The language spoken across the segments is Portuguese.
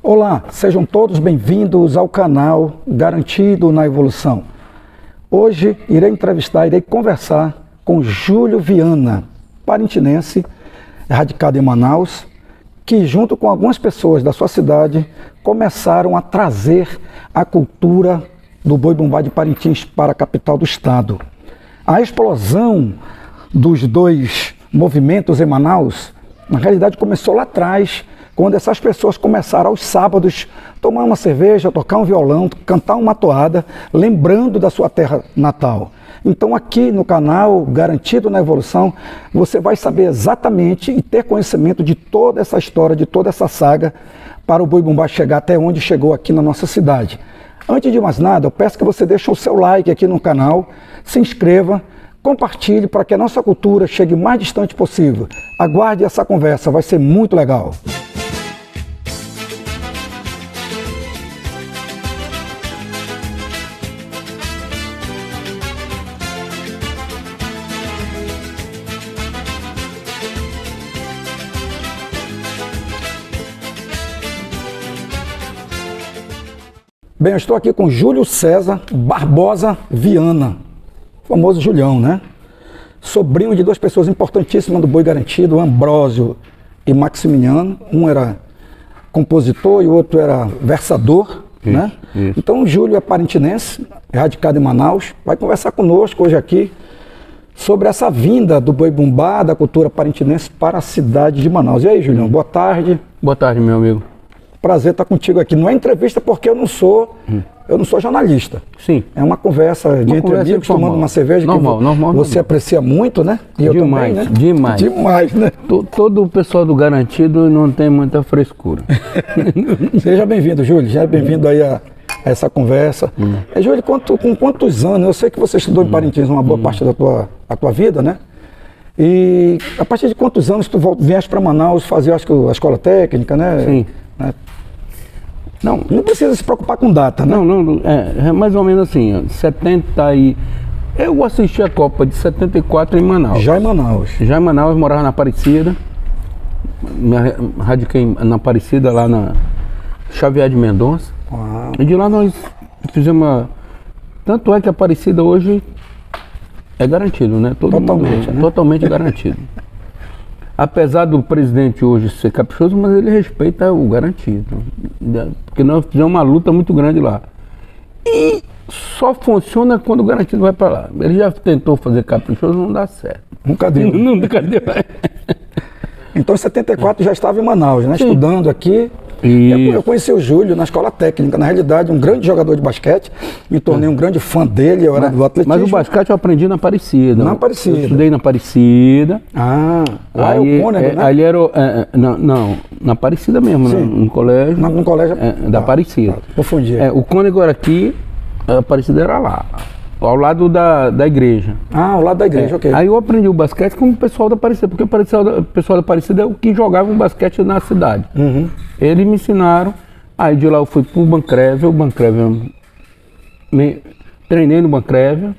Olá, sejam todos bem-vindos ao canal Garantido na Evolução. Hoje irei conversar com Júlio Viana, parintinense, radicado em Manaus, que junto com algumas pessoas da sua cidade começaram a trazer a cultura do boi-bumbá de Parintins para a capital do estado. A explosão dos dois movimentos em Manaus, na realidade começou lá atrás, quando essas pessoas começaram aos sábados tomar uma cerveja, tocar um violão, cantar uma toada, lembrando da sua terra natal. Então aqui no canal Garantido na Evolução, você vai saber exatamente e ter conhecimento de toda essa história, de toda essa saga, para o boi-bumbá chegar até onde chegou aqui na nossa cidade. Antes de mais nada, eu peço que você deixe o seu like aqui no canal, se inscreva, compartilhe para que a nossa cultura chegue o mais distante possível. Aguarde essa conversa, vai ser muito legal. Bem, eu estou aqui com Júlio César Barbosa Viana, famoso Julião, né? Sobrinho de duas pessoas importantíssimas do Boi Garantido, Ambrósio e Maximiliano. Um era compositor e o outro era versador, né? Isso. Então o Júlio é parintinense, é radicado em Manaus, vai conversar conosco hoje aqui sobre essa vinda do boi-bumbá, da cultura parintinense para a cidade de Manaus. E aí, Julião, boa tarde. Boa tarde, meu amigo. Prazer estar contigo aqui. Não é entrevista porque eu não sou jornalista. Sim. É uma conversa de entre amigos, tomando uma cerveja normal, você aprecia muito, né? E eu demais, também, né? Demais. Demais, né? Todo o pessoal do Garantido não tem muita frescura. Seja bem-vindo, Júlio. Seja bem-vindo aí a essa conversa. Júlio, com quantos anos? Eu sei que você estudou em Parintins uma boa parte da tua vida, né? E a partir de quantos anos tu vieste para Manaus fazer, acho que a escola técnica, né? Sim. Não precisa se preocupar com data, né? Não, é mais ou menos assim, 70 e... Eu assisti a Copa de 74 em Manaus. Já em Manaus. Já em Manaus, morava na Aparecida. Me radiquei na Aparecida, lá na Xavier de Mendonça. Uau. E de lá nós fizemos Tanto é que a Aparecida hoje é garantido, né? Totalmente, né? Totalmente garantido. Apesar do presidente hoje ser caprichoso, mas ele respeita o garantido. Porque nós fizemos uma luta muito grande lá. E só funciona quando o garantido vai para lá. Ele já tentou fazer caprichoso, não dá certo. Nunca deu. Nunca deu. Então em 74 já estava em Manaus, né? Sim. Estudando aqui. Eu conheci o Júlio na escola técnica, na realidade um grande jogador de basquete, me tornei um grande fã dele, eu era do atletismo. Mas o basquete eu aprendi na Aparecida. Na Aparecida. Eu estudei na Aparecida. Lá é o Cônego, né? Ali era não, na Aparecida mesmo, no colégio. No colégio da Aparecida. Confundi. O Cônego era aqui, a Aparecida era lá, ao lado da igreja. Ao lado da igreja, ok. Aí eu aprendi o basquete com o pessoal da Aparecida, porque o pessoal da Aparecida é o que jogava um basquete na cidade. Eles me ensinaram, aí de lá eu fui pro Bancrévia, treinei no Bancrévia,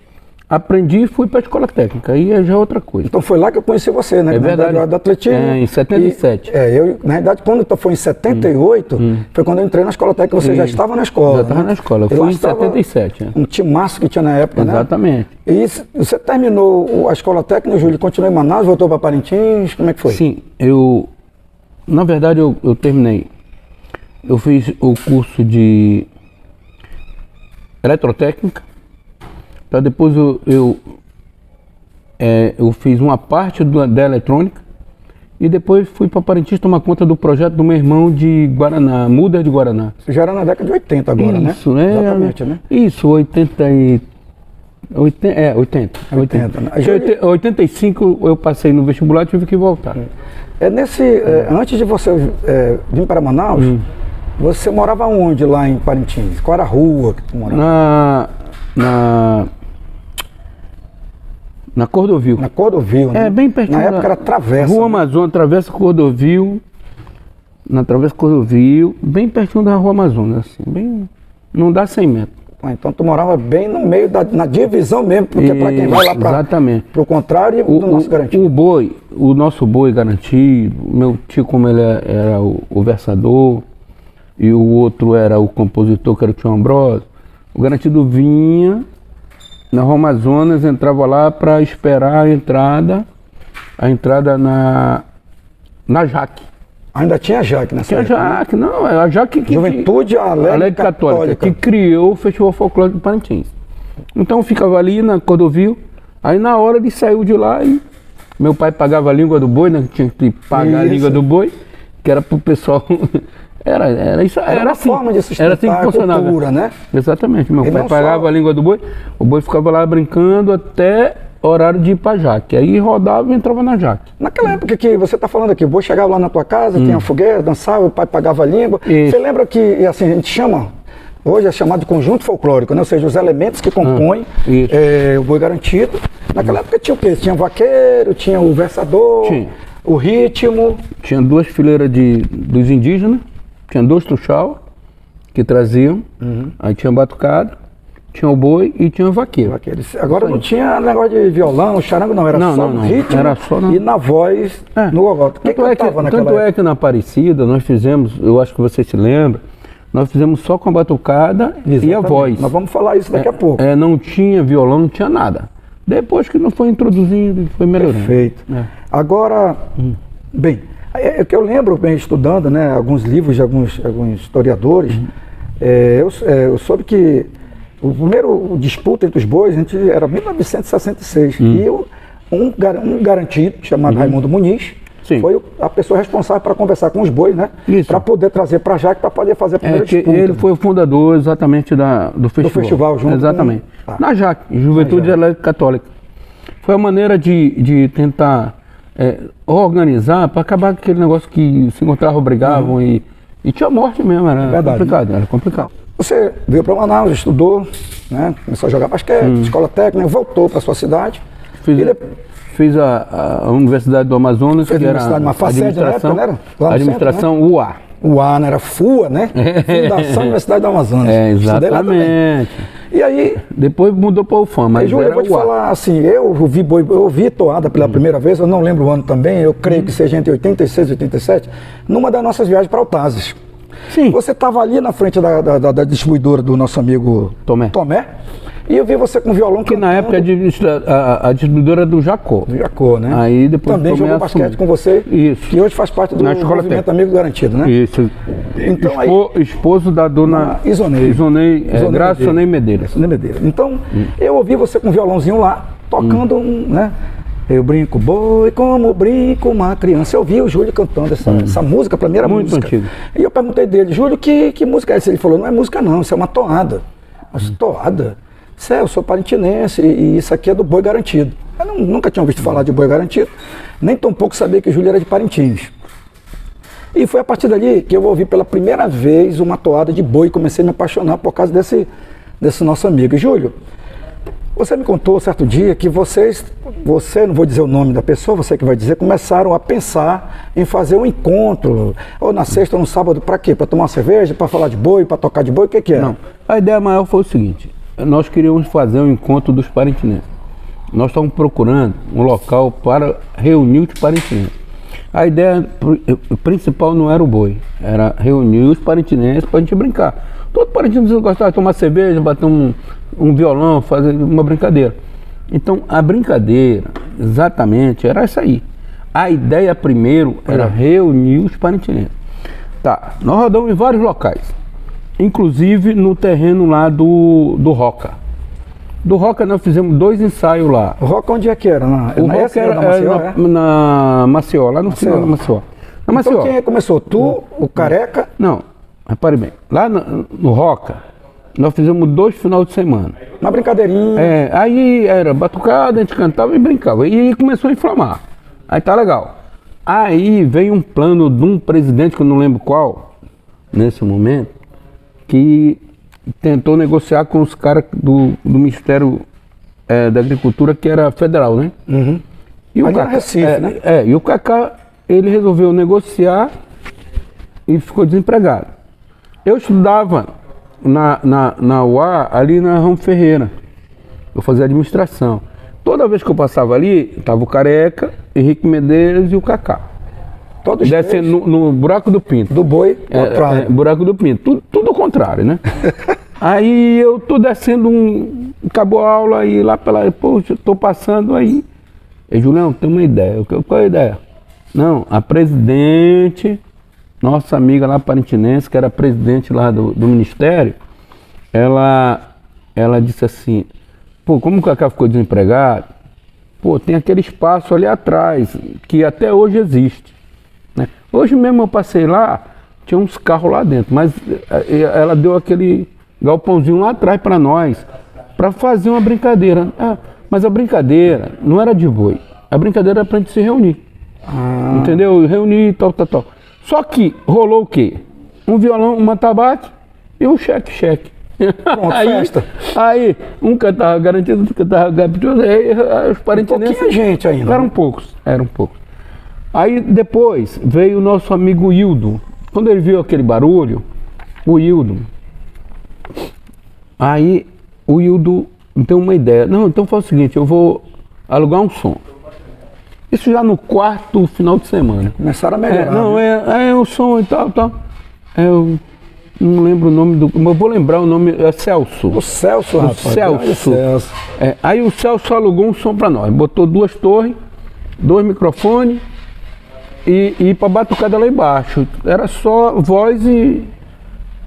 aprendi e fui para a escola técnica, aí já é outra coisa. Então foi lá que eu conheci você, né? É verdade. Eu era do atletismo. Em 77. Na realidade, quando foi em 78, foi quando eu entrei na escola técnica, você já estava na escola. Já estava na escola, eu fui em 77. Um timaço que tinha na época, Exatamente. Né? E você terminou a escola técnica, Júlio, continuou em Manaus, voltou para Parintins, como é que foi? Sim, na verdade eu terminei. Eu fiz o curso de eletrotécnica, para depois eu fiz uma parte da eletrônica e depois fui para Parintins tomar conta do projeto do meu irmão de Guaraná, Mudas de Guaraná. Já era na década de 80 agora, né? Isso, né? Exatamente, né? Isso, 80. Né? 85 eu passei no vestibular e tive que voltar. Antes de você vir para Manaus, você morava onde lá em Parintins? Qual era a rua que tu morava? Na Cordovil. Na Cordovil, né? Bem pertinho. Na época era Travessa. Rua né? Amazônia, Travessa Cordovil. Na Travessa Cordovil, bem pertinho da Rua Amazônia, assim, bem... Não dá 100 metros. Então tu morava bem no meio na divisão mesmo, porque para quem vai lá para o contrário do nosso garantido. O nosso boi garantido, meu tio como ele era o versador, e o outro era o compositor, que era o Tio Ambrosio, o Garantido vinha na Rua Amazonas, entrava lá para esperar a entrada na Jaque. Ainda tinha Jaque nessa Tinha época, né? Jaque, não, a Jaque que... Juventude Alegre Católica, que criou o Festival Folclórico de Parintins. Então ficava ali na Cordovil, aí na hora ele saiu de lá e meu pai pagava a língua do boi, né? Tinha que pagar a língua do boi, que era pro pessoal... Era isso, era uma assim, forma de sustentar era assim que funcionava. A cultura, né? Exatamente, meu pai pagava a língua do boi, o boi ficava lá brincando até horário de ir pra Jaque. Aí rodava e entrava na Jaque. Naquela época que você está falando aqui, o boi chegava lá na tua casa, tinha fogueira, dançava, o pai pagava a língua. Isso. Você lembra que, assim, a gente chama, hoje é chamado de conjunto folclórico, né? Ou seja, os elementos que compõem o boi garantido. Naquela época tinha o quê? Tinha o vaqueiro, tinha o versador, o ritmo. Tinha 2 fileiras dos indígenas, tinha 2 tuxal que traziam, aí tinha batucada, tinha o boi e tinha o vaqueiro. Agora não tinha negócio de violão, charango, não, era só no ritmo era só e na voz, no gogó. Tanto é que na Aparecida nós fizemos, eu acho que vocês se lembram, nós fizemos só com a batucada e a voz. Nós vamos falar isso daqui a pouco. Não tinha violão, não tinha nada. Depois que não foi introduzindo, foi melhorando. Perfeito. Agora, bem, é que eu lembro, bem, estudando, né, alguns livros de alguns historiadores, eu soube que o primeiro disputa entre os bois era 1966. E um garantido, chamado Raimundo Muniz, foi a pessoa responsável para conversar com os bois, né? Para poder trazer para Jaque, para poder fazer a primeira disputa. Ele foi o fundador exatamente do festival. Do festival, junto exatamente. Na Jaque, Juventude Alegre Católica. Foi a maneira de tentar organizar para acabar com aquele negócio que se encontravam, brigavam e tinha morte mesmo, era complicado, era complicado. Você veio para Manaus, estudou, né? Começou a jogar basquete, escola técnica, voltou para sua cidade. Fiz a Universidade do Amazonas, que era administração UA. UA, né? Era FUA, né? Fundação Universidade do Amazonas. Exatamente. E aí... Depois mudou para o UFAM, mas Júlio, eu vou te falar assim, eu ouvi toada pela primeira vez, eu não lembro o ano também, eu creio que seja entre 86 e 87, numa das nossas viagens para Altazes. Sim. Você estava ali na frente da distribuidora do nosso amigo Tomé. E eu vi você com violão que na época a distribuidora era do Jacó. Jacó, né? Aí depois também jogou basquete com você. Isso. Que hoje faz parte do movimento Amigo Garantido, né? Isso. Então, esposo da dona Isonei Graça Isonei Medeiros. Então, eu ouvi você com um violãozinho lá, tocando, né? Eu brinco boi como brinco uma criança. Eu ouvi o Júlio cantando essa música, para mim era muito música. Antigo. E eu perguntei dele, Júlio, que música é essa? Ele falou, não é música não, isso é uma toada. Mas toada? Eu sou parintinense e isso aqui é do Boi Garantido. Eu nunca tinha ouvido falar de Boi Garantido, nem tão pouco sabia que o Júlio era de Parintins. E foi a partir dali que eu ouvi pela primeira vez uma toada de boi e comecei a me apaixonar por causa desse nosso amigo. E, Júlio, você me contou certo dia que você, não vou dizer o nome da pessoa, você que vai dizer, começaram a pensar em fazer um encontro, ou na sexta ou no sábado, para quê? Para tomar uma cerveja, para falar de boi, para tocar de boi, o que era? Não, a ideia maior foi o seguinte, nós queríamos fazer um encontro dos parintinenses. Nós estávamos procurando um local para reunir os parintinenses. A ideia principal não era o boi, era reunir os parintinenses para a gente brincar. Todo parintinense gostava de tomar cerveja, bater um violão, fazer uma brincadeira. Então a brincadeira, exatamente, era essa aí. A ideia primeiro era reunir os parintinenses. Tá, nós rodamos em vários locais, inclusive no terreno lá do Roca. Do Roca nós fizemos 2 ensaios lá. O Roca onde é que era? O Roca era na Maceió, lá no final da Maceió. Então quem começou? Tu, o Careca? Não, repare bem. Lá no Roca, nós fizemos 2 finais de semana. Uma brincadeirinha. Aí era batucada, a gente cantava e brincava. E começou a inflamar. Aí tá legal. Aí veio um plano de um presidente, que eu não lembro qual, nesse momento, que tentou negociar com os caras do Ministério da Agricultura, que era federal, né? E o Cacá, Recife, né? E o Cacá, ele resolveu negociar e ficou desempregado. Eu estudava na UA, ali na Ramos Ferreira. Eu fazia administração. Toda vez que eu passava ali, estava o Careca, Henrique Medeiros e o Cacá. Todos descendo no buraco do Pinto. Do Boi, buraco do Pinto. Tudo ao contrário, né? Aí eu tô descendo, acabou a aula aí lá pela... Poxa, tô passando aí. E Julião, tem uma ideia. Qual é a ideia? Não, a presidente, nossa amiga lá parintinense, que era presidente lá do ministério, ela disse assim, pô, como o Cacá ficou desempregado? Pô, tem aquele espaço ali atrás, que até hoje existe, né? Hoje mesmo eu passei lá, tinha uns carros lá dentro, mas ela deu aquele galpãozinho lá atrás para nós, para fazer uma brincadeira. Mas a brincadeira não era de boi, a brincadeira era pra gente se reunir. Entendeu? Reunir e tal. Só que rolou o quê? Um violão, uma tabaque e um cheque. Pronto, festa. Aí, um cantava garantido, outro cantava capitoso, aí os parintinenses... Pouquinha gente ainda. Eram poucos. Aí depois veio o nosso amigo Hildo. Quando ele viu aquele barulho, o Hildo tem uma ideia. Não, então faz o seguinte, eu vou alugar um som. Isso já no quarto final de semana. Começaram a melhorar. O som e tal. Eu não lembro o nome do... Mas eu vou lembrar o nome, é Celso. O Celso, rapaz. Celso. Aí o Celso alugou um som pra nós. Botou 2 torres, 2 microfones e pra batucada lá embaixo. Era só voz e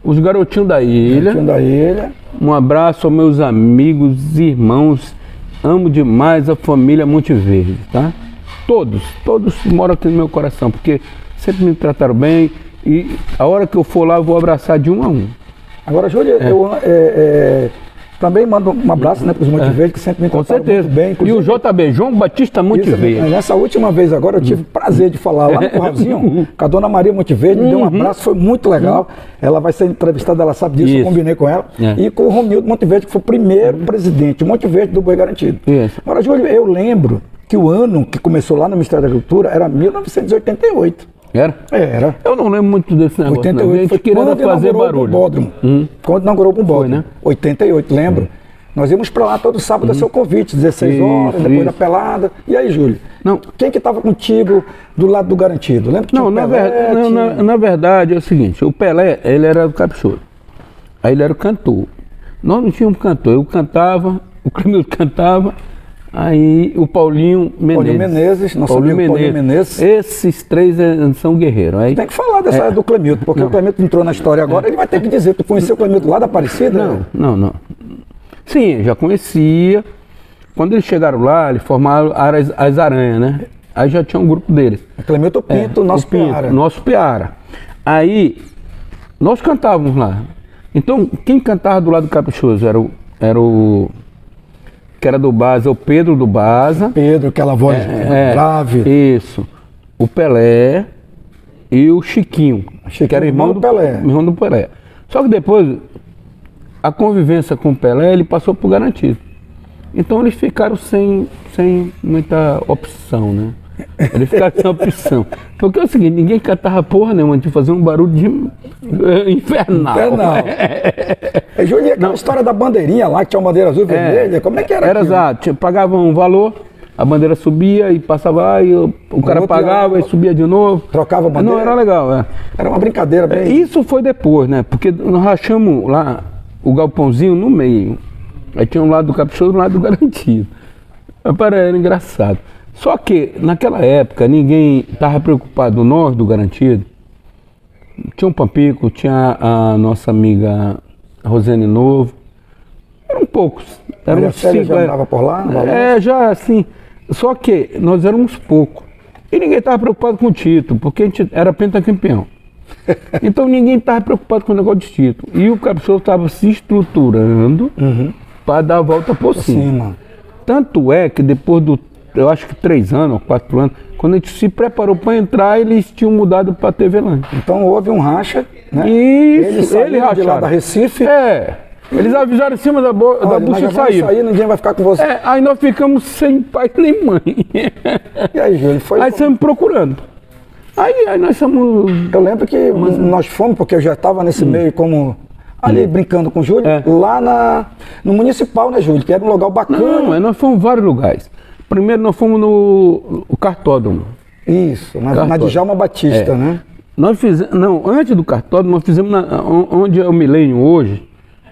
os garotinhos da ilha. Um abraço aos meus amigos, irmãos. Amo demais a família Monte Verde, tá? Todos moram aqui no meu coração, porque sempre me trataram bem e a hora que eu for lá eu vou abraçar de um a um. Agora, Júlio, eu também mando um abraço, né, para os Monte Verde, que sempre me trataram muito bem. E o JB, João Batista Monte Verde. Nessa última vez agora eu tive o prazer de falar lá no Curralzinho com a dona Maria Monte Verde, me deu um abraço, foi muito legal. Ela vai ser entrevistada, ela sabe disso, eu combinei com ela. E com o Romildo Monte Verde, que foi o primeiro presidente Monte Verde do Boi Garantido. Agora, Júlio, eu lembro que o ano que começou lá no Ministério da Agricultura era 1988. Era? Eu não lembro muito desse negócio. 88 a gente foi querendo quando fazer inaugurou barulho. O Bódromo. Quando inaugurou o Bódromo. Né? 88, lembro. Nós íamos para lá todo sábado a seu convite, 16 horas, depois da pelada. E aí, Júlio? Não. Quem que estava contigo do lado do Garantido? Lembra que tinha na verdade é o seguinte, o Pelé, ele era do Caprichoso. Aí ele era o cantor. Nós não tínhamos cantor, eu cantava, o Clemildo cantava, aí o Paulinho Menezes. Paulinho Menezes. Esses 3 são guerreiros. Aí, tem que falar dessa área do Clemildo, porque o Clemildo entrou na história agora, ele vai ter que dizer, tu conheceu o Clemildo lá da Aparecida? Não. Sim, já conhecia. Quando eles chegaram lá, eles formaram as aranhas, né? Aí já tinha um grupo deles. Clemildo Pinto, nosso Peara. Aí, nós cantávamos lá. Então, quem cantava do lado do Caprichoso era o que era do Baza, o Pedro do Baza. Pedro, aquela voz grave. Isso. O Pelé e o Chiquinho, que era irmão do Pelé. Irmão do Pelé. Só que depois, a convivência com o Pelé, ele passou por Garantido. Então eles ficaram sem muita opção, né? Eles ficaram sem opção. Porque é o seguinte, ninguém cantava porra nenhuma, de fazer um barulho de infernal. Júlio, aquela história da bandeirinha lá, que tinha uma bandeira azul e vermelha, como é que era? Era exato, pagavam um valor, a bandeira subia e passava lá, e o cara pagava e subia de novo. Trocava a bandeira? Não, era legal, Era uma brincadeira bem... Isso foi depois, né? Porque nós rachamos lá o galpãozinho no meio. Aí tinha um lado do Caprichoso e um lado do Garantido. Era engraçado. Só que, naquela época, ninguém estava preocupado, nós do Garantido. Tinha um Pampico, tinha a nossa amiga Rosane Novo. Eram poucos. Eram 5. Já andava por lá? Já assim. Só que nós éramos poucos. E ninguém estava preocupado com o título, porque a gente era pentacampeão. Então ninguém estava preocupado com o negócio de título. E o Caprichoso estava se estruturando para dar a volta por cima. Tanto é que depois eu acho que 3 anos ou 4 anos, quando a gente se preparou para entrar, eles tinham mudado para TV Land. Então houve um racha, né? Isso, eles racharam. De lá da Recife. Eles avisaram em cima da bucha e saíram. Ninguém vai ficar com você. Aí nós ficamos sem pai nem mãe. E aí, Júlio, foi... Aí estamos procurando. Aí nós somos... Eu lembro que nós fomos, porque eu já estava nesse meio como... Ali brincando com o Júlio, lá no Municipal, né, Júlio? Que era um lugar bacana. Não, nós fomos em vários lugares. Primeiro nós fomos no cartódromo. Isso, na Cartódromo. Djalma Batista, né? Nós fizemos, não, antes do cartódromo, nós fizemos onde é o Milênio hoje,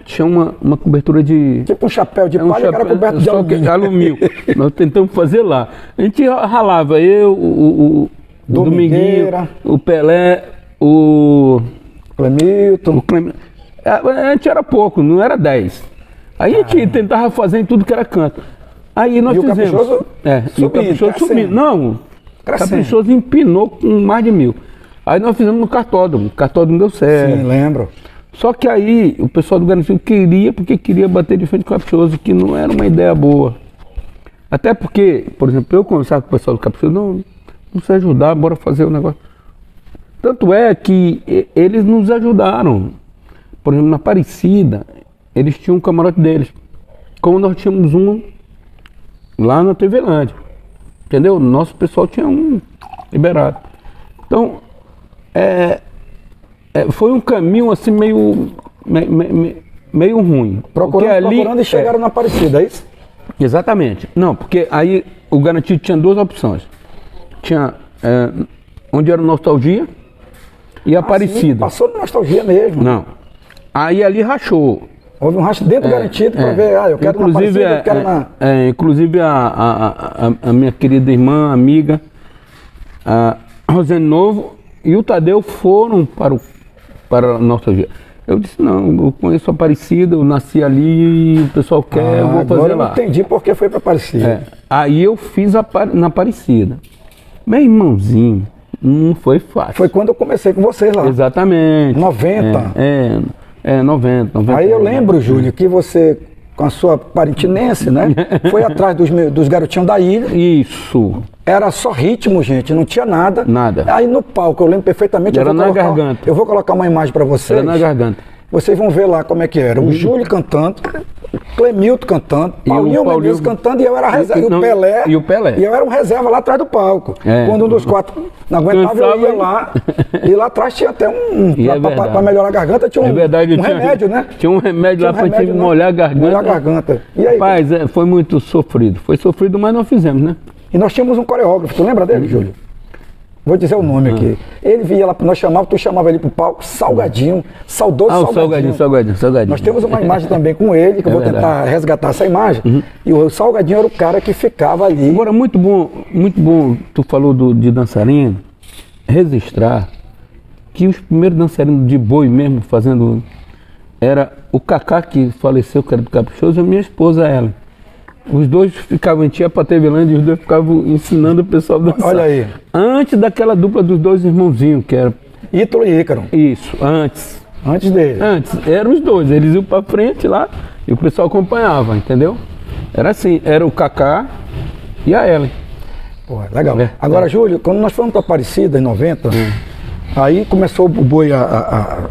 tinha uma cobertura de... Tipo um chapéu de palha que era coberto de alumínio. Nós tentamos fazer lá. A gente ralava, o Dominguinho, o Pelé, o Clemilton. A gente era pouco, não era 10. Aí a gente tentava fazer em tudo que era canto. Aí nós fizemos. E o Caprichoso subiu. Não, o Caprichoso empinou com mais de 1000. Aí nós fizemos no cartódromo. O cartódromo deu certo. Sim, lembro. Só que aí o pessoal do Garantido porque queria bater de frente com o Caprichoso, que não era uma ideia boa. Até porque, por exemplo, eu conversava com o pessoal do Caprichoso, não se ajudar, bora fazer o negócio. Tanto é que eles nos ajudaram. Por exemplo, na Aparecida, eles tinham um camarote deles. Como nós tínhamos um lá na TV Lândia. Entendeu? Nosso pessoal tinha um liberado. Então, foi um caminho assim meio ruim. Procurando e chegaram na Aparecida, é isso? Exatamente. Não, porque aí o Garantido tinha 2 opções. Tinha onde era o Nostalgia e Aparecida. Sim, passou de Nostalgia mesmo. Não. Aí ali rachou. Houve um racho dentro do Garantido para ver, eu quero na Aparecida, eu quero na... Inclusive a minha querida irmã, amiga, a Rosane Novo e o Tadeu foram para a Nostalgia. Eu disse, não, eu conheço a Aparecida, eu nasci ali, o pessoal quer, eu vou fazer agora lá. Eu entendi porque foi para Aparecida. Aí eu fiz na Aparecida. Meu irmãozinho, não foi fácil. Foi quando eu comecei com vocês lá. Exatamente. 90. 90. Aí eu lembro, Júlio, que você, com a sua parintinense, né? Foi atrás dos garotinhos da ilha. Isso. Era só ritmo, gente, não tinha nada. Nada. Aí no palco, eu lembro perfeitamente. Era na garganta. Eu vou colocar uma imagem para vocês. Era na garganta. Vocês vão ver lá como é que era. O Júlio cantando, Clemilton cantando, Paulinho Menezes cantando, e eu era reserva. E o Pelé. E eu era um reserva lá atrás do palco. Quando um dos 4 não aguentava, eu ia lá. E lá atrás tinha até para melhorar a garganta, tinha um remédio, né? Tinha um remédio lá para te molhar a garganta. Molhar a garganta. E aí? Rapaz, foi muito sofrido. Foi sofrido, mas nós fizemos, né? E nós tínhamos um coreógrafo, tu lembra dele, Júlio? Vou dizer o nome aqui. Ele vinha lá, nós chamávamos, tu chamava ele pro palco, Salgadinho, saudoso Salgadinho. Nós temos uma imagem também com ele, que eu vou tentar resgatar essa imagem. E o Salgadinho era o cara que ficava ali. Agora, muito bom, tu falou de dançarino, registrar que os primeiros dançarinos de boi mesmo fazendo, era o Cacá, que faleceu, que era do Caprichoso, e a minha esposa, ela. Os dois ficavam em Tia Patevilândia e os dois ficavam ensinando o pessoal a dançar. Olha aí. Antes daquela dupla dos 2 irmãozinhos, que era... Ítalo e Ícaro. Isso, antes. Antes dele. Antes, eram os 2. Eles iam pra frente lá e o pessoal acompanhava, entendeu? Era assim, era o Cacá e a Ellen. Pô, legal. Agora, Júlio, quando nós fomos pra Aparecida, em 90, aí começou o boi a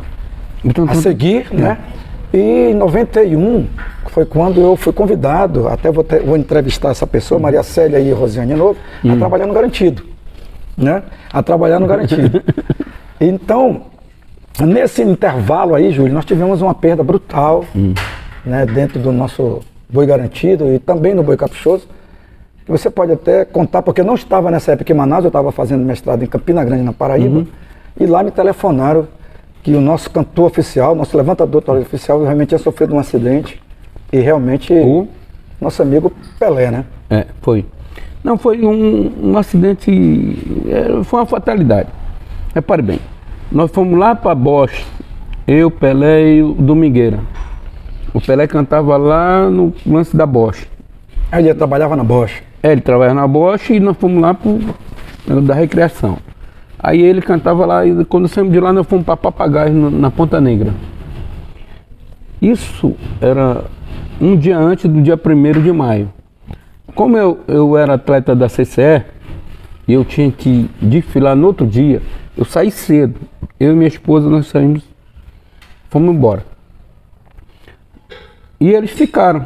seguir, né? E em 91 foi quando eu fui convidado, até vou entrevistar essa pessoa, Maria Célia e Rosiane Novo, a trabalhar no Garantido. Né? A trabalhar no Garantido. Então, nesse intervalo aí, Júlio, nós tivemos uma perda brutal, né, dentro do nosso Boi Garantido e também no Boi Caprichoso. Você pode até contar, porque eu não estava nessa época em Manaus, eu estava fazendo mestrado em Campina Grande, na Paraíba, e lá me telefonaram que o nosso cantor oficial, nosso levantador oficial, realmente tinha sofrido um acidente. E realmente, nosso amigo Pelé, né? Foi. Não, foi um acidente, foi uma fatalidade. Repare bem, nós fomos lá para Bosch, eu, Pelé e o Domingueira. O Pelé cantava lá no lance da Bosch. Ele trabalhava na Bosch? Ele trabalhava na Bosch e nós fomos lá da recreação. Aí ele cantava lá e quando saímos de lá nós fomos para Papagaio, na Ponta Negra. Isso era um dia antes do dia 1º de maio. Como eu era atleta da CCE e eu tinha que desfilar no outro dia, eu saí cedo. Eu e minha esposa, nós saímos, fomos embora. E eles ficaram.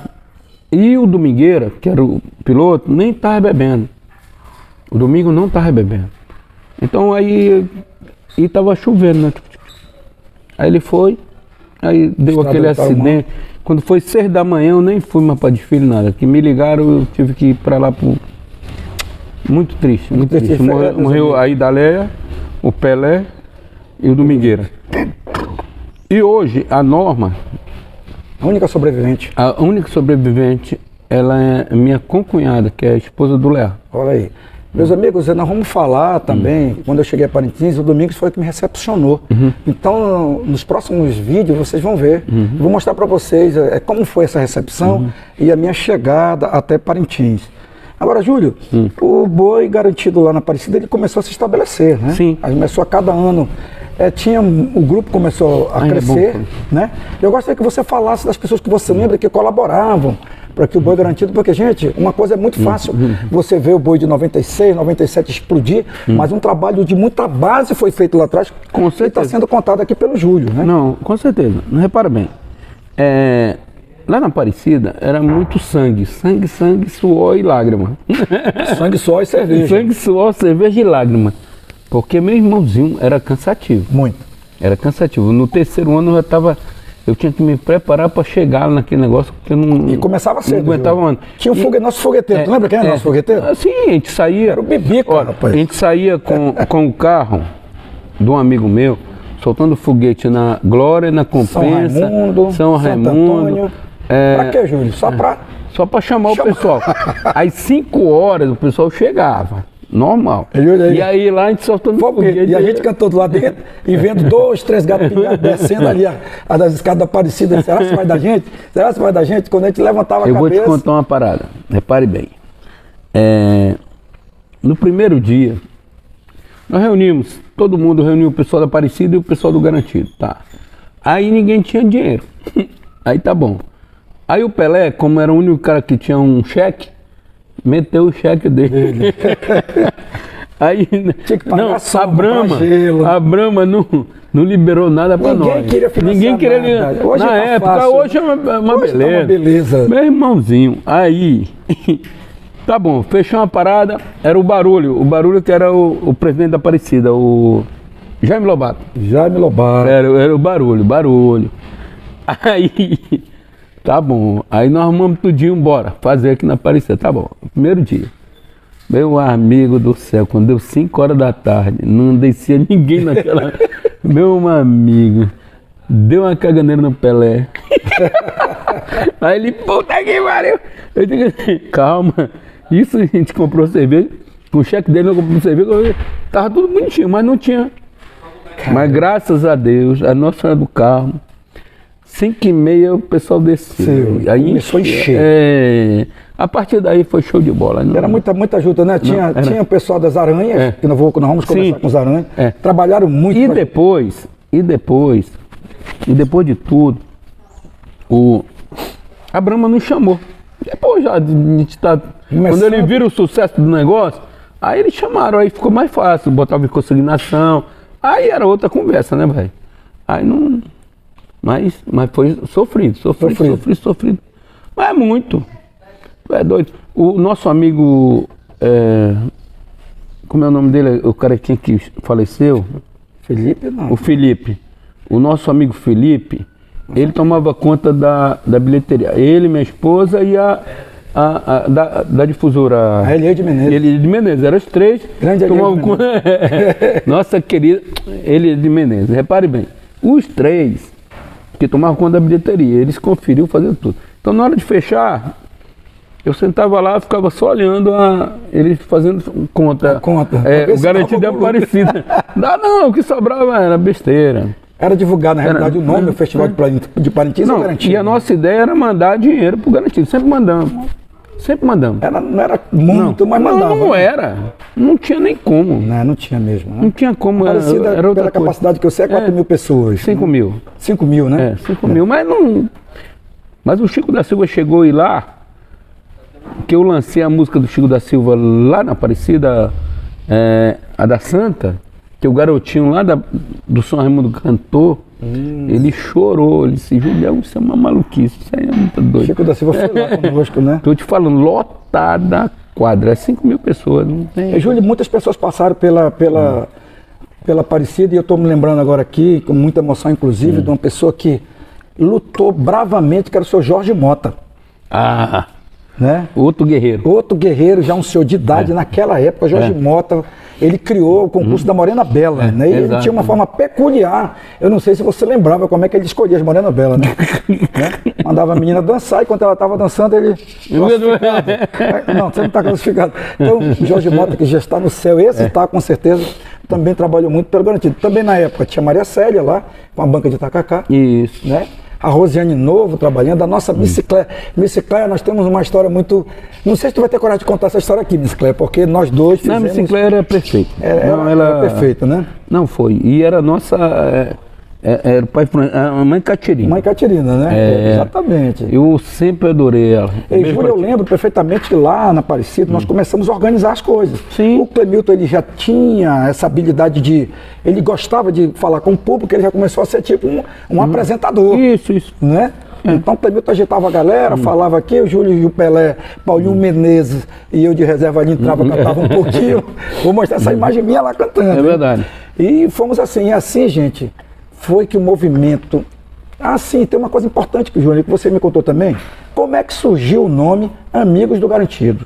E o Domingueira, que era o piloto, nem estava bebendo. O Domingo não estava bebendo. Então aí, e estava chovendo, né? Aí ele foi, aí deu aquele acidente. Quando foi 6 da manhã, eu nem fui mais para desfile, nada. Que me ligaram, eu tive que ir para lá Muito triste, muito triste. Morreu a Idaléia, o Pelé e o Domingueira. E hoje a Norma... A única sobrevivente. A única sobrevivente, ela é minha concunhada, que é a esposa do Léo. Olha aí. Meus amigos, nós vamos falar também, quando eu cheguei a Parintins, o Domingos foi que me recepcionou. Então, nos próximos vídeos, vocês vão ver. Eu vou mostrar para vocês como foi essa recepção e a minha chegada até Parintins. Agora, Júlio, o boi garantido lá na Aparecida, ele começou a se estabelecer, né? Sim. Aí começou a cada ano, o grupo começou a crescer, né? Eu gostaria que você falasse das pessoas que você lembra que colaboravam para que o boi garantido, porque, gente, uma coisa é muito fácil, você vê o boi de 96, 97 explodir, mas um trabalho de muita base foi feito lá atrás, com certeza. Está sendo contado aqui pelo Júlio, né? Não, com certeza. Não repara bem. Lá na Aparecida era muito sangue, suor e lágrima. Sangue, suor e cerveja. Sangue, suor, cerveja e lágrima. Porque meu irmãozinho era cansativo. Muito. Era cansativo. No terceiro ano eu tinha que me preparar para chegar naquele negócio, porque eu não... E começava cedo. Não aguentava ano. Tinha nosso fogueteiro. Tu lembra quem era nosso fogueteiro? Sim, a gente saía... Era o Bibico, rapaz. A gente saía com o carro de um amigo meu, soltando foguete na Glória, na Compensa, São Raimundo. Pra quê, Júlio? Só para chamar o pessoal. Às 5 horas o pessoal chegava. Normal. E aí lá a gente soltando foguete. E a gente cantou do lado dentro e vendo 2, 3 gatos pingados descendo ali das escadas da Aparecida. Será que vai dar gente? Será que vai dar gente? Quando a gente levantava a cabeça... Eu vou te contar uma parada. Repare bem. No primeiro dia, nós reunimos, todo mundo reuniu o pessoal da Aparecida e o pessoal do Garantido. Tá. Aí ninguém tinha dinheiro. Aí tá bom. Aí o Pelé, como era o único cara que tinha um cheque, meteu o cheque dele. Aí, tinha que pagar a Brahma não liberou nada para nós. Ninguém queria financiar. Hoje na época, fácil. Hoje é uma beleza. Tá uma beleza. Meu irmãozinho, aí, tá bom, fechou uma parada, era o Barulho que era o presidente da Aparecida, o Jaime Lobato. Era o Barulho. Aí... Tá bom, aí nós arrumamos tudinho, bora fazer aqui na Aparecida, tá bom, primeiro dia. Meu amigo do céu, quando deu 5 horas da tarde, não descia ninguém naquela... Meu amigo, deu uma caganeira no Pelé. Aí ele, puta que pariu. Eu digo assim, calma, isso a gente comprou cerveja, com o cheque dele nós compramos cerveja, tava tudo bonitinho, mas não tinha. Caramba. Mas graças a Deus, a Nossa Senhora do Carmo, 5h30 o pessoal desceu. Aí começou a encher. A partir daí foi show de bola. Não... Era muita ajuda, né? Tinha o pessoal das aranhas, que nós vamos começar com os aranhas. Trabalharam muito. E depois de tudo, a Brahma nos chamou. Depois já, quando eles viram o sucesso do negócio, aí eles chamaram, aí ficou mais fácil, botava em consignação. Aí era outra conversa, né, velho? Aí não... Mas foi sofrido. Mas é muito. É doido. O nosso amigo, como é o nome dele? O cara que faleceu? Felipe, não. O Felipe. O nosso amigo Felipe, ele tomava conta da bilheteria. Ele, minha esposa e da difusora. A Eliade Menezes. Eram os três. Grande tomavam conta. Nossa querida Eliade Menezes. Repare bem, os três que tomavam conta da bilheteria, eles conferiam fazer tudo. Então na hora de fechar, eu sentava lá, ficava só olhando eles fazendo conta. O garantido é Aparecida. Não, o que sobrava era besteira. Era divulgar, na realidade, o nome do Festival de Parintins é Garantido. E a nossa ideia era mandar dinheiro pro Garantido, sempre mandamos. Não era muito, mas mandava. Não era. Não tinha nem como. Não tinha mesmo. Né? Não tinha como. Era outra pela capacidade que eu sei, 4.000 pessoas. 5.000. 5.000, né? 5.000. Mas não... Mas o Chico da Silva chegou aí lá, que eu lancei a música do Chico da Silva lá na Aparecida, a da Santa, que o garotinho lá do São Raimundo cantou, ele chorou, ele disse, Julião, isso é uma maluquice, isso aí é muito doido. Chico da Silva foi lá conosco, né? Tô te falando, lotada a quadra, 5.000 pessoas, não tem... Júlio, muitas pessoas passaram pela Aparecida, e eu estou me lembrando agora aqui, com muita emoção, inclusive, de uma pessoa que lutou bravamente, que era o seu Jorge Mota. né? Outro guerreiro. Outro guerreiro, já um senhor de idade naquela época, Jorge Mota. Ele criou o concurso da Morena Bela, né? E ele tinha uma forma peculiar. Eu não sei se você lembrava como é que ele escolhia as Morena Bela, né? Mandava a menina dançar e quando ela estava dançando, ele classificava. Não, você não está classificado. Então, Jorge Mota, que já está no céu, esse está com certeza, também trabalhou muito pelo Garantido. Também na época tinha Maria Célia lá, com a banca de tacacá. Isso. Né? A Rosiane Novo trabalhando, a nossa bicicleta. Bicicleta, nós temos uma história muito... Não sei se tu vai ter coragem de contar essa história aqui, bicicleta, porque nós dois fizemos... Não, a bicicleta era perfeita. Era perfeita, né? Não, foi. E era nossa... Era o pai, a mãe Caterina. Mãe Caterina, né? Exatamente. Eu sempre adorei ela. E Júlio, eu lembro perfeitamente que lá na Aparecida nós começamos a organizar as coisas. Sim. O Clemilton, ele já tinha essa habilidade de... Ele gostava de falar com o público, ele já começou a ser tipo um apresentador. Isso. Né? Então o Clemilton agitava a galera, falava aqui, o Júlio e o Pelé, Paulinho Menezes e eu de reserva ali entrava, cantava um pouquinho. Vou mostrar essa imagem minha lá cantando. É verdade. E fomos assim, e assim, gente... Foi que o movimento... sim, tem uma coisa importante que, Júnior, que você me contou também. Como é que surgiu o nome Amigos do Garantido?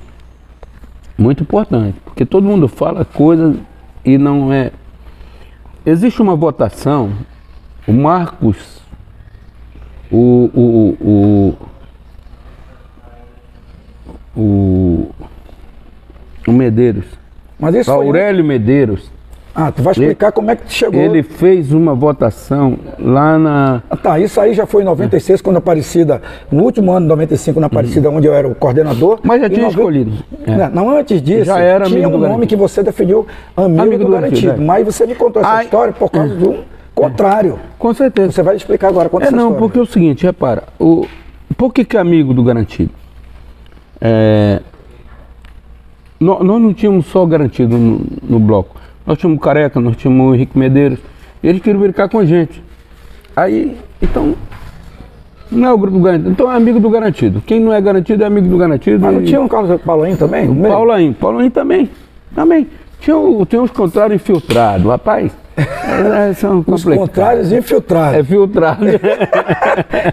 Muito importante, porque todo mundo fala coisas e não é... Existe uma votação, o Marcos, o Medeiros, Mas isso Aurélio Medeiros. Tu vai explicar como é que chegou. Ele fez uma votação lá na... Isso aí já foi em 96, quando a Aparecida, no último ano de 95, na Aparecida, onde eu era o coordenador. Mas já tinha escolhido. Não, antes disso, já era tinha um nome que você definiu, Amigo do Garantido. Mas você me contou essa história por causa do contrário. Com certeza. Você vai explicar agora quanto essa história. Porque é o seguinte, repara, por que Amigo do Garantido? Nós não tínhamos só Garantido no bloco. Nós tínhamos o Careca, nós tínhamos o Henrique Medeiros, e eles queriam brincar com a gente. Aí, então, não é o grupo Garantido, então é Amigo do Garantido. Quem não é Garantido é Amigo do Garantido. Mas não tinha um Carlos Paulinho também? Paulinho também. Tinha uns contrários infiltrados, rapaz. São os contrários infiltrados. É filtrado.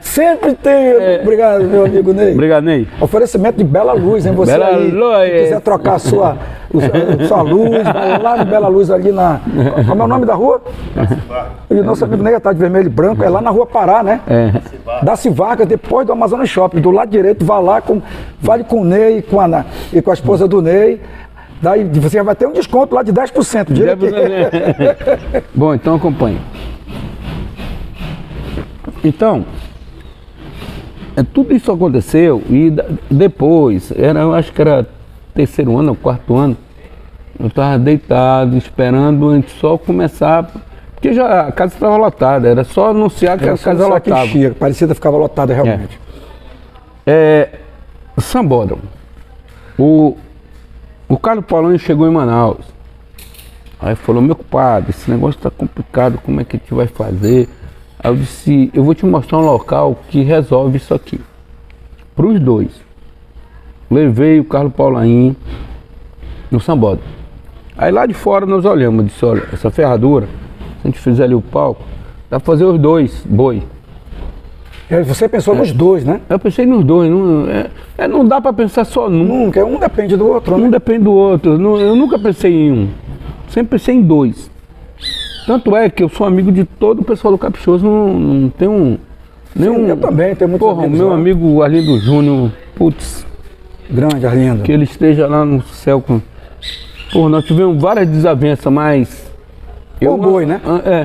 Sempre tem. Obrigado, meu amigo Ney. Obrigado, Ney. Oferecimento de Bela Luz, hein? Você Bela aí, Luz. Se quiser trocar a sua luz, vai lá no Bela Luz ali na... Como é o nome da rua? E o nosso amigo Ney está de vermelho e branco, é lá na Rua Pará, né? Da Civarca, depois do Amazonas Shopping. Do lado direito, vá lá, fale com o Ney e com a esposa do Ney. Daí você vai ter um desconto lá de 10%. Bom, então acompanhe. Então, tudo isso aconteceu e depois, eu acho que era terceiro ano ou quarto ano, eu estava deitado, esperando a gente só começar, porque já a casa estava lotada, era só anunciar que a casa lotava. Parecida ficava lotada realmente. Sambódromo. O Carlos Paulinho chegou em Manaus, aí falou, meu compadre, esse negócio está complicado, como é que a gente vai fazer? Aí eu disse, eu vou te mostrar um local que resolve isso aqui, para os dois. Levei o Carlos Paulinho no Sambódromo. Aí lá de fora nós olhamos, disse, olha, essa ferradura, se a gente fizer ali o palco, dá para fazer os dois boi. Você pensou nos dois, né? Eu pensei nos dois, não dá para pensar só num. Nunca, um depende do outro, né? Um depende do outro, eu nunca pensei em um, sempre pensei em dois. Tanto é que eu sou amigo de todo o pessoal do Caprichoso, não tenho nenhum... Eu também, tenho muitos amigos. O meu amigo Arlindo Júnior, putz... Grande, Arlindo. Que ele esteja lá no céu com... nós tivemos várias desavenças, mas... No boi, né?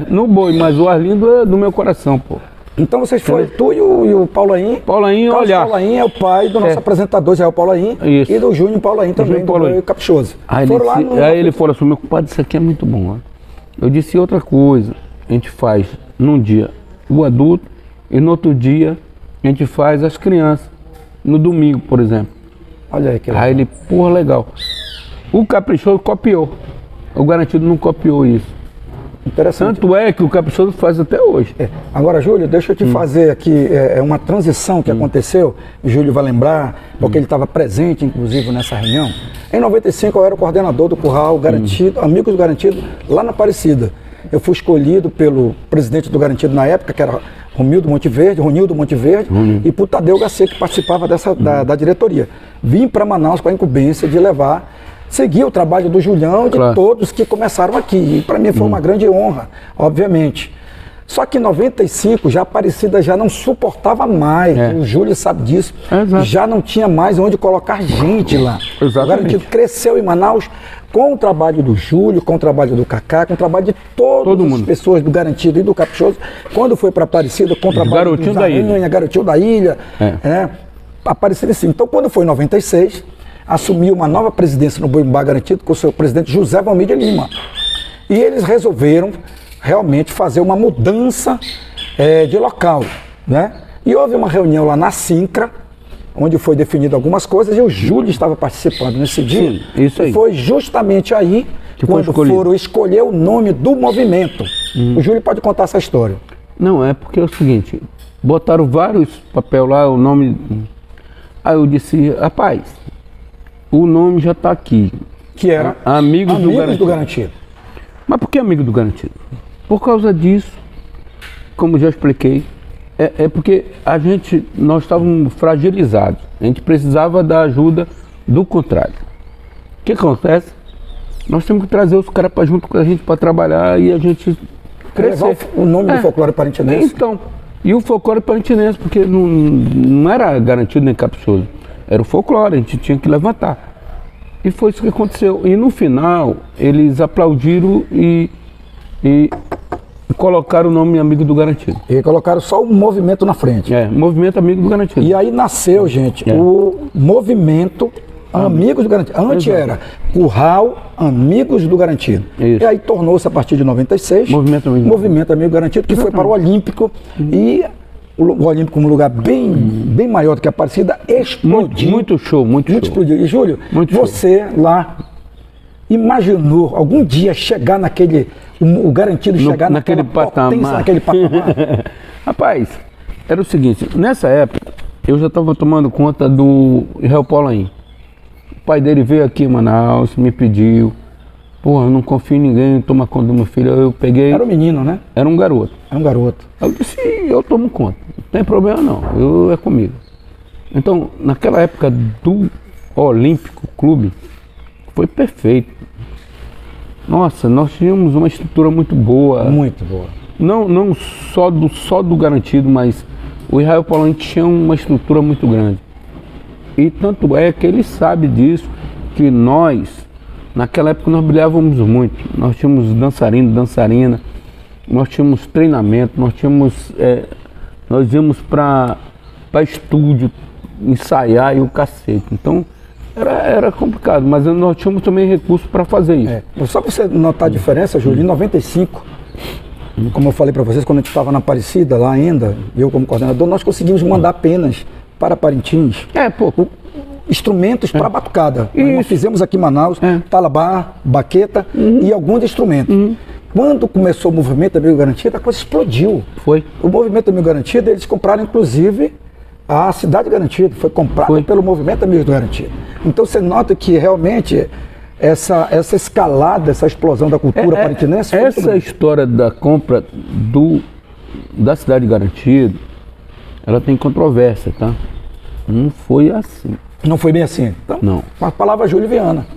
No boi, mas o Arlindo é do meu coração, pô. Então vocês foram, tu e o Paulinho. Olha. Paulinho é o pai do nosso apresentador, Israel Paulinho. Isso. E do Júnior Paulinho também, do Caprichoso. Aí ele falou assim, meu compadre, isso aqui é muito bom. Ó. Eu disse outra coisa, a gente faz num dia o adulto e no outro dia a gente faz as crianças, no domingo, por exemplo. Olha aí que legal. Aí ele, legal. O Caprichoso copiou, o Garantido não copiou isso. Interessante. Tanto é que o Caprichoso faz até hoje. Agora, Júlio, deixa eu te fazer aqui uma transição que aconteceu. O Júlio vai lembrar, porque ele estava presente, inclusive, nessa reunião. Em 95, eu era o coordenador do Curral Garantido, Amigos do Garantido, lá na Aparecida. Eu fui escolhido pelo presidente do Garantido na época, que era Ronildo Monteverde e para o Tadeu Garcia, que participava da diretoria. Vim para Manaus com a incumbência de seguir o trabalho do Julião e de todos que começaram aqui. E para mim foi uma grande honra, obviamente. Só que em 95, já a Aparecida já não suportava mais, o Júlio sabe disso, já não tinha mais onde colocar gente lá. Exatamente. O Garantido cresceu em Manaus com o trabalho do Júlio, com o trabalho do Cacá, com o trabalho de todas as pessoas do Garantido e do Caprichoso. Quando foi para Aparecida, com o trabalho do Zaranha, Garotinho da Ilha, Aparecida sim. Então quando foi em 96, assumiu uma nova presidência no Boi-Bumbá Garantido com o seu presidente José Valmir de Lima. E eles resolveram realmente fazer uma mudança de local, né? E houve uma reunião lá na Sincra, onde foi definido algumas coisas, e o Júlio estava participando nesse dia. Sim, isso aí. E foi justamente aí que quando foram escolher o nome do movimento. O Júlio pode contar essa história. Não, é porque é o seguinte, botaram vários papel lá, o nome... Aí eu disse, rapaz, o nome já está aqui. Que era Amigos do Garantido. Mas por que Amigo do Garantido? Por causa disso, como já expliquei, é porque nós estávamos fragilizados. A gente precisava da ajuda do contrário. O que acontece? Nós temos que trazer os caras para junto com a gente para trabalhar e a gente crescer. Levar o nome do folclore parintinense. Então, e o folclore parintinense, porque não era Garantido nem Caprichoso, era o folclore, a gente tinha que levantar. E foi isso que aconteceu. E no final, eles aplaudiram e colocaram o nome Amigo do Garantido. E colocaram só o movimento na frente. Movimento Amigo do Garantido. E aí nasceu, gente, o movimento Amigos do Garantido. Antes era Curral Amigos do Garantido. Isso. E aí tornou-se a partir de 96 Movimento Amigo do Garantido, que foi para o Olímpico e o Olímpico, um lugar bem maior do que a Aparecida, explodiu. Muito show. Explodiu. E Júlio, você lá imaginou algum dia chegar o Garantido chegar naquele patamar? Rapaz, era o seguinte, nessa época eu já estava tomando conta do Israel Polain. O pai dele veio aqui em Manaus, me pediu, eu não confio em ninguém, toma conta do meu filho. Eu peguei... Era um menino, né? Era um garoto. Eu disse, eu tomo conta, não tem problema não, é comigo. Então, naquela época do Olímpico Clube, foi perfeito. Nossa, nós tínhamos uma estrutura muito boa. Muito boa. Não só do Garantido, mas o Israel Polain tinha uma estrutura muito grande. E tanto é que ele sabe disso, que nós, naquela época, nós brilhávamos muito. Nós tínhamos dançarina, nós tínhamos treinamento, nós íamos para estúdio ensaiar e o cacete. Então, era complicado, mas nós tínhamos também recursos para fazer isso. Só para você notar a diferença, Júlio, em 95, como eu falei para vocês, quando a gente estava na Aparecida, lá ainda, eu como coordenador, nós conseguimos mandar penas para Parintins. Instrumentos para batucada. Nós fizemos aqui em Manaus, talabá, baqueta e alguns instrumentos. Quando começou o movimento Amigo Garantido, a coisa explodiu. Foi. O movimento Amigo Garantido, eles compraram inclusive a Cidade Garantida, foi comprada pelo movimento Amigos do Garantido. Então você nota que realmente essa escalada, essa explosão da cultura parintinense... Essa história da compra da Cidade Garantida, ela tem controvérsia, tá? Não foi assim. Não foi bem assim? Então, não. Com a palavra Júlio Viana.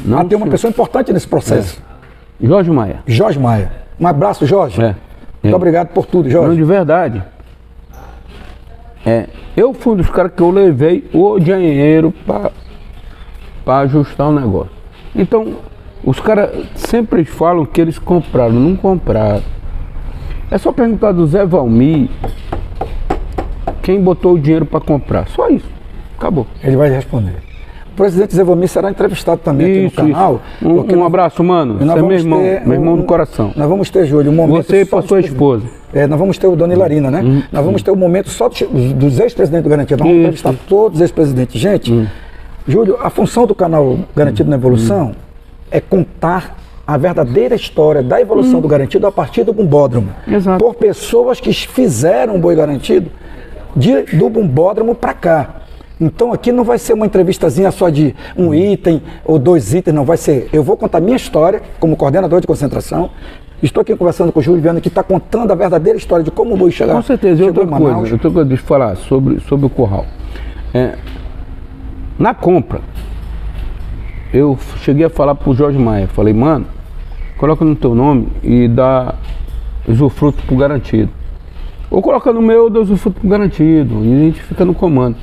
Não tem uma pessoa importante nesse processo. Jorge Maia. Um abraço, Jorge. Muito obrigado por tudo, Jorge. Não, de verdade. Eu fui um dos caras que eu levei o dinheiro para ajustar o negócio. Então, os caras sempre falam que eles compraram, não compraram. É só perguntar do Zé Valmir quem botou o dinheiro para comprar. Só isso. Acabou. Ele vai responder. O presidente Zé Valmir será entrevistado também aqui no canal. Um abraço, mano. Você é meu irmão, meu irmão do coração. Nós vamos ter, Júlio, um momento... Você e para sua esposa. Nós vamos ter o Dona Hilarina, né? Nós vamos ter um momento só dos ex-presidentes do Garantido. Nós vamos entrevistar todos os ex-presidentes. Gente, Júlio, a função do canal Garantido na Evolução é contar a verdadeira história da evolução do Garantido a partir do Bumbódromo. Exato. Por pessoas que fizeram o Boi Garantido do Bumbódromo para cá. Então aqui não vai ser uma entrevistazinha só de um item ou 2 itens, não vai ser. Eu vou contar minha história como coordenador de concentração Estou aqui conversando com o Júlio Viana, que está contando a verdadeira história de como o boi chegou. Com certeza. E outra em Manaus. coisa, deixa eu falar sobre o curral. Na compra, eu cheguei a falar pro Jorge Maia, falei, mano, coloca no teu nome e dá usufruto pro garantido. Ou coloca no meu, dá usufruto pro garantido, e a gente fica no comando.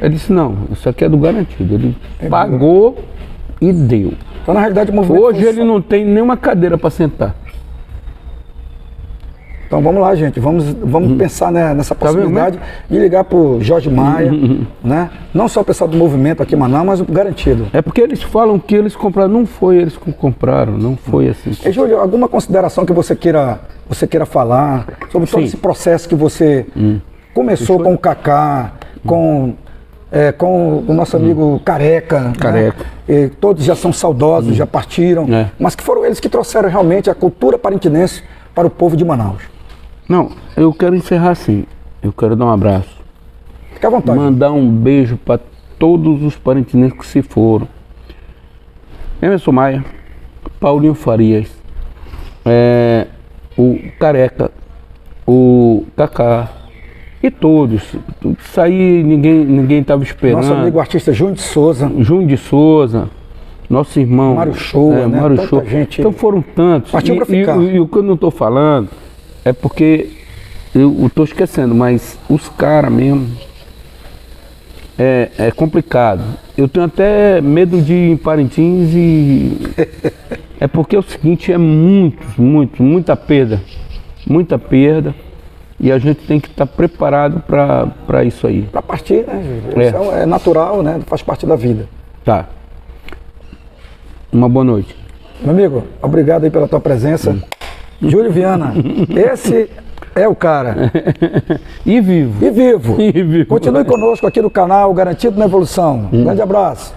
Ele disse, não, isso aqui é do garantido. Ele pagou e deu. Então, na realidade, o movimento hoje ele não tem nenhuma cadeira para sentar. Então vamos lá, gente, vamos pensar, né, nessa possibilidade de ligar para o Jorge Maia, né? Não só o pessoal do movimento aqui em Manaus, mas o garantido. É porque eles falam que eles compraram, não foi eles que compraram, não foi assim. E, Júlio, alguma consideração que você queira falar sobre todo esse processo que você começou com o Cacá, com o nosso amigo Careca. Careca. Né? Todos já são saudosos, já partiram, mas que foram eles que trouxeram realmente a cultura parintinense para o povo de Manaus. Não, eu quero encerrar assim. Eu quero dar um abraço. Fique à vontade. Mandar um beijo para todos os parintinenses que se foram. Emerson Maia, Paulinho Farias, o Careca, o Cacá e todos. Isso aí ninguém estava esperando. Nosso amigo artista Júnior de Souza. Júnior de Souza. Nosso irmão Mário Shoa, né? Mário Shoa. Gente... Então foram tantos. Partiu pra ficar. E o que eu não estou falando é porque eu estou esquecendo, mas os caras mesmo é complicado. Eu tenho até medo de ir em Parintins e é porque é o seguinte, é muita perda. Muita perda. E a gente tem que estar preparado para isso aí. Para partir, né, Júlio? Isso é natural, né? Faz parte da vida. Tá. Uma boa noite. Meu amigo, obrigado aí pela tua presença. Júlio Viana, esse é o cara. E vivo. E vivo. Continue conosco aqui no canal Garantido na Evolução. Grande abraço.